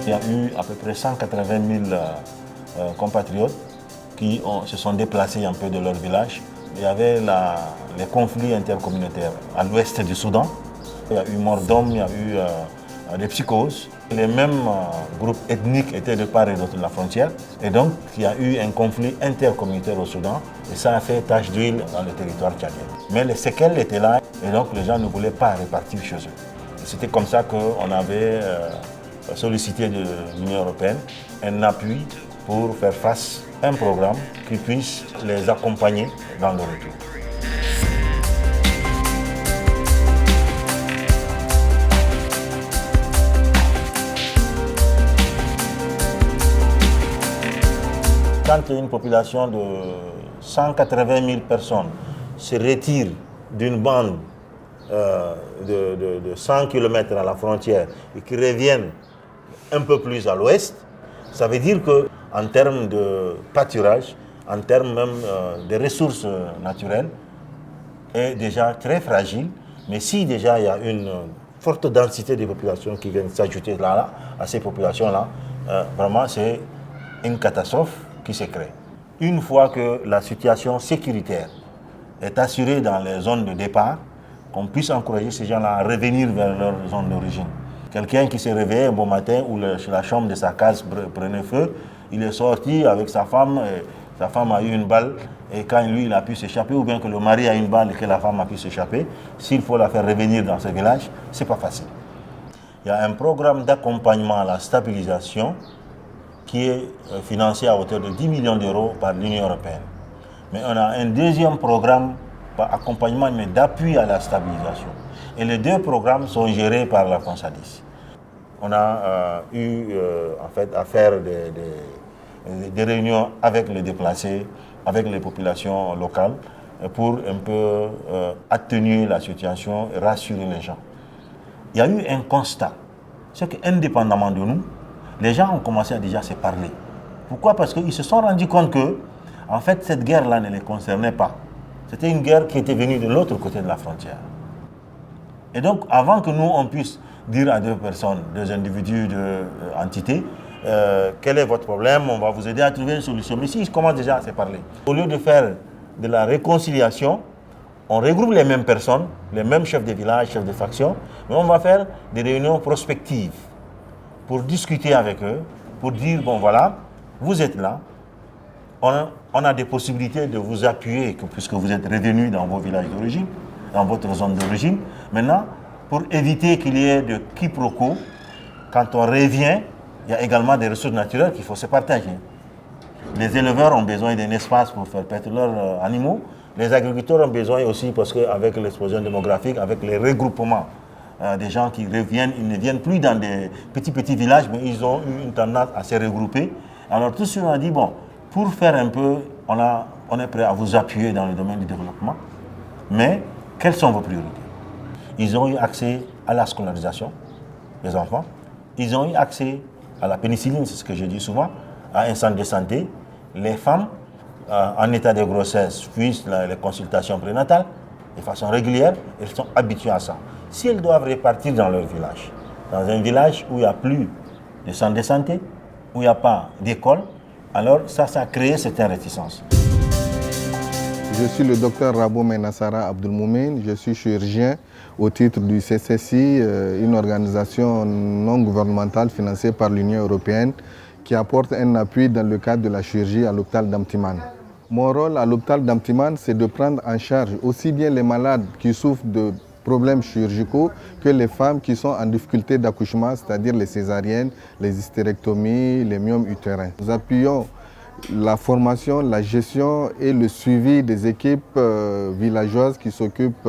Il y a eu à peu près 180 000 compatriotes qui se sont déplacés un peu de leur village. Il y avait les conflits intercommunautaires à l'ouest du Soudan. Il y a eu mort d'hommes, il y a eu des psychoses. Les mêmes groupes ethniques étaient de part et d'autre de la frontière. Et donc, il y a eu un conflit intercommunautaire au Soudan. Et ça a fait tache d'huile dans le territoire tchadien. Mais les séquelles étaient là. Et donc, les gens ne voulaient pas repartir chez eux. C'était comme ça qu'on avait sollicité de l'Union européenne un appui pour faire face à un programme qui puisse les accompagner dans le retour. Quand une population de 180 000 personnes se retire d'une bande de 100 km à la frontière et qui reviennent un peu plus à l'ouest, ça veut dire qu'en termes de pâturage, en termes même de ressources naturelles, est déjà très fragile. Mais si déjà il y a une forte densité de populations qui viennent s'ajouter là, à ces populations-là, vraiment c'est une catastrophe qui se crée. Une fois que la situation sécuritaire est assurée dans les zones de départ, qu'on puisse encourager ces gens-là à revenir vers leur zone d'origine. Quelqu'un qui s'est réveillé un bon matin où la chambre de sa case prenait feu, il est sorti avec sa femme a eu une balle et quand lui il a pu s'échapper, ou bien que le mari a une balle et que la femme a pu s'échapper, s'il faut la faire revenir dans ce village, c'est pas facile. Il y a un programme d'accompagnement à la stabilisation qui est financé à hauteur de 10 millions d'euros par l'Union européenne. Mais on a un deuxième programme d'accompagnement, mais d'appui à la stabilisation. Et les deux programmes sont gérés par la FONSADIS. On a eu en fait à faire des réunions avec les déplacés, avec les populations locales, pour un peu atténuer la situation et rassurer les gens. Il y a eu un constat, c'est qu'indépendamment de nous, les gens ont commencé à déjà se parler. Pourquoi? Parce qu'ils se sont rendus compte que, en fait, cette guerre-là ne les concernait pas. C'était une guerre qui était venue de l'autre côté de la frontière. Et donc, avant que nous, on puisse dire à deux personnes, deux individus, deux entités, quel est votre problème, on va vous aider à trouver une solution. Mais si ils commencent déjà à se parler, au lieu de faire de la réconciliation, on regroupe les mêmes personnes, les mêmes chefs de village, chefs de faction, mais on va faire des réunions prospectives pour discuter avec eux, pour dire, bon voilà, vous êtes là, on a des possibilités de vous appuyer, puisque vous êtes revenus dans vos villages d'origine, dans votre zone d'origine. Maintenant, pour éviter qu'il y ait de quiproquos, quand on revient, il y a également des ressources naturelles qu'il faut se partager. Les éleveurs ont besoin d'un espace pour faire paître leurs animaux. Les agriculteurs ont besoin aussi, parce qu'avec l'explosion démographique, avec les regroupements des gens qui reviennent, ils ne viennent plus dans des petits villages, mais ils ont eu une tendance à se regrouper. Alors tout cela a dit, bon, pour faire un peu, on est prêt à vous appuyer dans le domaine du développement, mais quelles sont vos priorités? Ils ont eu accès à la scolarisation des enfants, ils ont eu accès à la pénicilline, c'est ce que je dis souvent, à un centre de santé. Les femmes en état de grossesse fuient les consultations prénatales de façon régulière, elles sont habituées à ça. Si elles doivent repartir dans leur village, dans un village où il n'y a plus de centre de santé, où il n'y a pas d'école, alors ça a créé certaines réticences. Je suis le docteur Rabo Menassara Abdelmoumen, je suis chirurgien au titre du CCSI, une organisation non gouvernementale financée par l'Union européenne qui apporte un appui dans le cadre de la chirurgie à l'hôpital d'Amtiman. Mon rôle à l'hôpital d'Amtiman, c'est de prendre en charge aussi bien les malades qui souffrent de problèmes chirurgicaux que les femmes qui sont en difficulté d'accouchement, c'est-à-dire les césariennes, les hystérectomies, les myomes utérins. Nous appuyons la formation, la gestion et le suivi des équipes villageoises qui s'occupent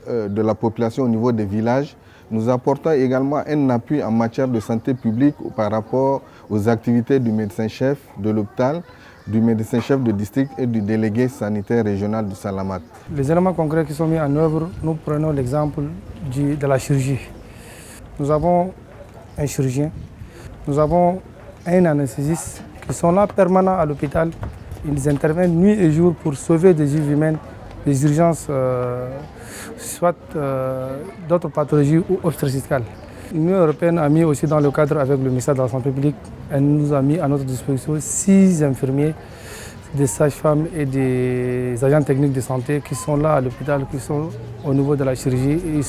de la population au niveau des villages. Nous apportons également un appui en matière de santé publique par rapport aux activités du médecin-chef de l'hôpital, du médecin-chef de district et du délégué sanitaire régional du Salamat. Les éléments concrets qui sont mis en œuvre, nous prenons l'exemple de la chirurgie. Nous avons un chirurgien, nous avons un anesthésiste qui sont là permanents à l'hôpital. Ils interviennent nuit et jour pour sauver des vies humaines, des urgences, soit d'autres pathologies ou obstétricales. L'Union européenne a mis aussi dans le cadre avec le ministère de la Santé publique, elle nous a mis à notre disposition 6 infirmiers, des sages-femmes et des agents techniques de santé qui sont là à l'hôpital, qui sont au niveau de la chirurgie. Et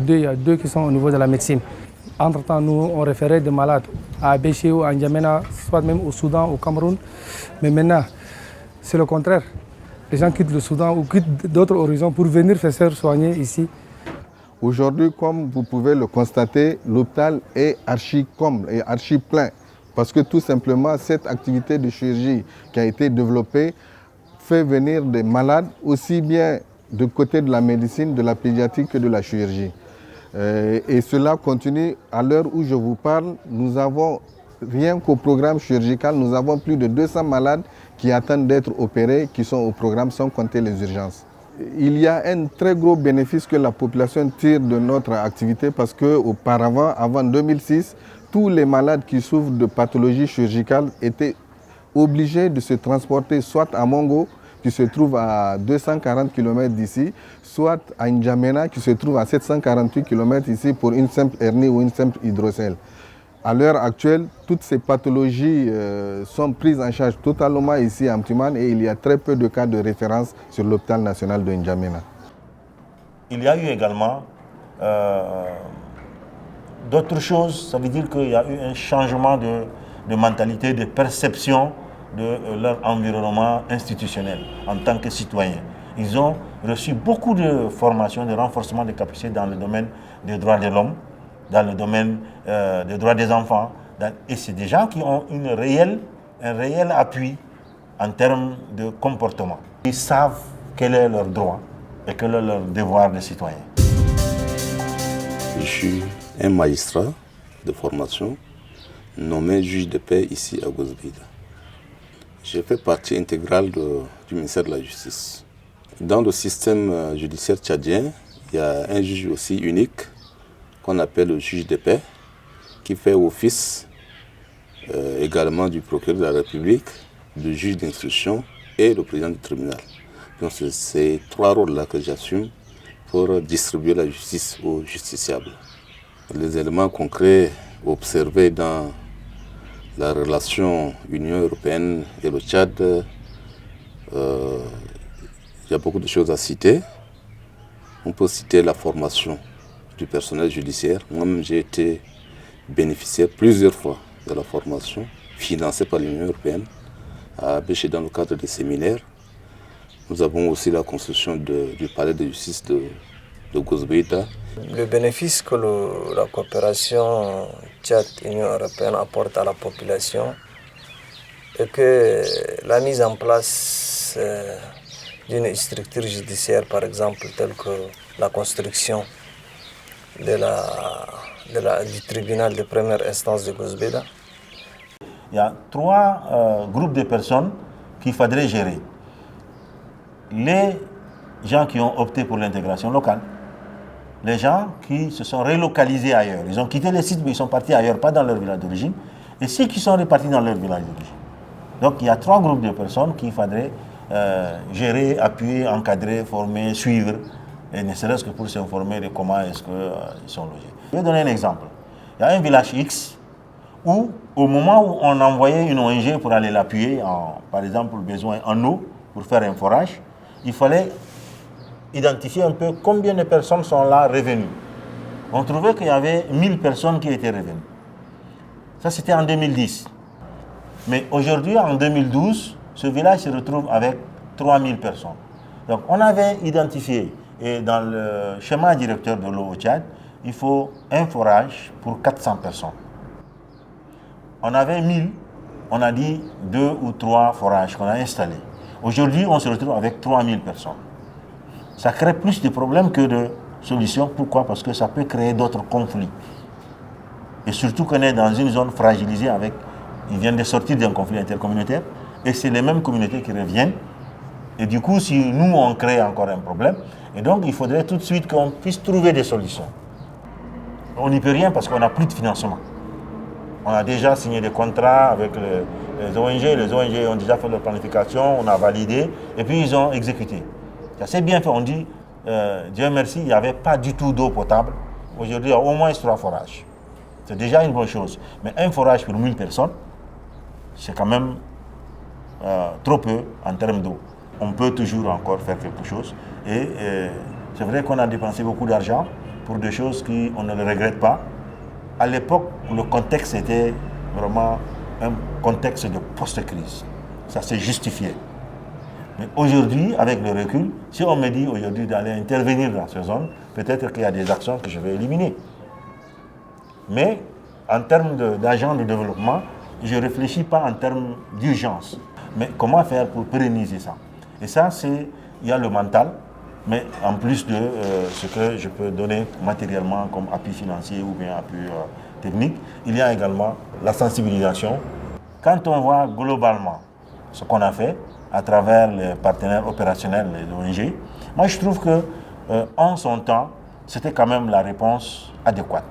il y a 2 qui sont au niveau de la médecine. Entre-temps, nous, on référait des malades à Abéché ou à N'Djamena, soit même au Soudan, au Cameroun. Mais maintenant, c'est le contraire. Les gens quittent le Soudan ou quittent d'autres horizons pour venir se faire soigner ici. Aujourd'hui, comme vous pouvez le constater, l'hôpital est archi plein. Parce que tout simplement, cette activité de chirurgie qui a été développée fait venir des malades aussi bien du côté de la médecine, de la pédiatrie que de la chirurgie. Et cela continue à l'heure où je vous parle. Nous avons, rien qu'au programme chirurgical, nous avons plus de 200 malades qui attendent d'être opérés, qui sont au programme sans compter les urgences. Il y a un très gros bénéfice que la population tire de notre activité parce qu'auparavant, avant 2006, tous les malades qui souffrent de pathologies chirurgicales étaient obligés de se transporter soit à Mongo, qui se trouve à 240 km d'ici, soit à N'Djamena, qui se trouve à 748 km ici pour une simple hernie ou une simple hydrocèle. À l'heure actuelle, toutes ces pathologies sont prises en charge totalement ici à Mtimane et il y a très peu de cas de référence sur l'hôpital national de N'Djamena. Il y a eu également d'autres choses, ça veut dire qu'il y a eu un changement de mentalité, de perception de leur environnement institutionnel en tant que citoyens. Ils ont reçu beaucoup de formations, de renforcement des capacités dans le domaine des droits de l'homme, dans le domaine des droits des enfants. Et c'est des gens qui ont un réel appui en termes de comportement. Ils savent quel est leur droit et quel est leur devoir de citoyen. Je suis un magistrat de formation nommé juge de paix ici à Gozbida. J'ai fait partie intégrale du ministère de la Justice. Dans le système judiciaire tchadien, il y a un juge aussi unique qu'on appelle le juge de paix, qui fait office également du procureur de la République, du juge d'instruction et le président du tribunal. Donc c'est ces 3 rôles-là que j'assume pour distribuer la justice aux justiciables. Les éléments concrets observés dans la relation Union européenne et le Tchad, il y a beaucoup de choses à citer. On peut citer la formation du personnel judiciaire. Moi-même, j'ai été bénéficiaire plusieurs fois de la formation financée par l'Union européenne à Abéché dans le cadre des séminaires. Nous avons aussi la construction du palais de justice de Gozbida. Le bénéfice que la coopération Tchad-Union européenne apporte à la population est que la mise en place d'une structure judiciaire, par exemple, telle que la construction du tribunal de première instance de Gozbida. Il y a 3 groupes de personnes qu'il faudrait gérer. Les gens qui ont opté pour l'intégration locale, les gens qui se sont relocalisés ailleurs. Ils ont quitté les sites, mais ils sont partis ailleurs, pas dans leur village d'origine. Et ceux qui sont répartis dans leur village d'origine. Donc il y a 3 groupes de personnes qu'il faudrait gérer, appuyer, encadrer, former, suivre, et ne serait-ce que pour s'informer de comment est-ce qu'ils sont logés. Je vais donner un exemple. Il y a un village X où, au moment où on envoyait une ONG pour aller l'appuyer, par exemple, besoin en eau, pour faire un forage, il fallait identifier un peu combien de personnes sont là revenues. On trouvait qu'il y avait 1000 personnes qui étaient revenues. Ça, c'était en 2010. Mais aujourd'hui, en 2012, ce village se retrouve avec 3000 personnes. Donc, on avait identifié, et dans le schéma directeur de l'eau au Tchad, il faut un forage pour 400 personnes. On avait 1000, on a dit 2 ou 3 forages qu'on a installés. Aujourd'hui, on se retrouve avec 3000 personnes. Ça crée plus de problèmes que de solutions. Pourquoi? Parce que ça peut créer d'autres conflits. Et surtout qu'on est dans une zone fragilisée avec... Ils viennent de sortir d'un conflit intercommunautaire et c'est les mêmes communautés qui reviennent. Et du coup, si nous, on crée encore un problème, et donc il faudrait tout de suite qu'on puisse trouver des solutions. On n'y peut rien parce qu'on n'a plus de financement. On a déjà signé des contrats avec les ONG. Les ONG ont déjà fait leur planification, on a validé, et puis ils ont exécuté. C'est bien fait, on dit, Dieu merci, il n'y avait pas du tout d'eau potable. Aujourd'hui, il y a au moins 3 forages. C'est déjà une bonne chose. Mais un forage pour 1000 personnes, c'est quand même trop peu en termes d'eau. On peut toujours encore faire quelque chose. Et c'est vrai qu'on a dépensé beaucoup d'argent pour des choses qu'on ne le regrette pas. À l'époque, le contexte était vraiment un contexte de post-crise. Ça s'est justifié. Mais aujourd'hui, avec le recul, si on me dit aujourd'hui d'aller intervenir dans ces zones, peut-être qu'il y a des actions que je vais éliminer. Mais en termes d'agents de développement, je ne réfléchis pas en termes d'urgence. Mais comment faire pour pérenniser ça? Et ça, il y a le mental, mais en plus de ce que je peux donner matériellement comme appui financier ou bien appui technique, il y a également la sensibilisation. Quand on voit globalement ce qu'on a fait à travers les partenaires opérationnels et l'ONG, moi je trouve que en son temps, c'était quand même la réponse adéquate.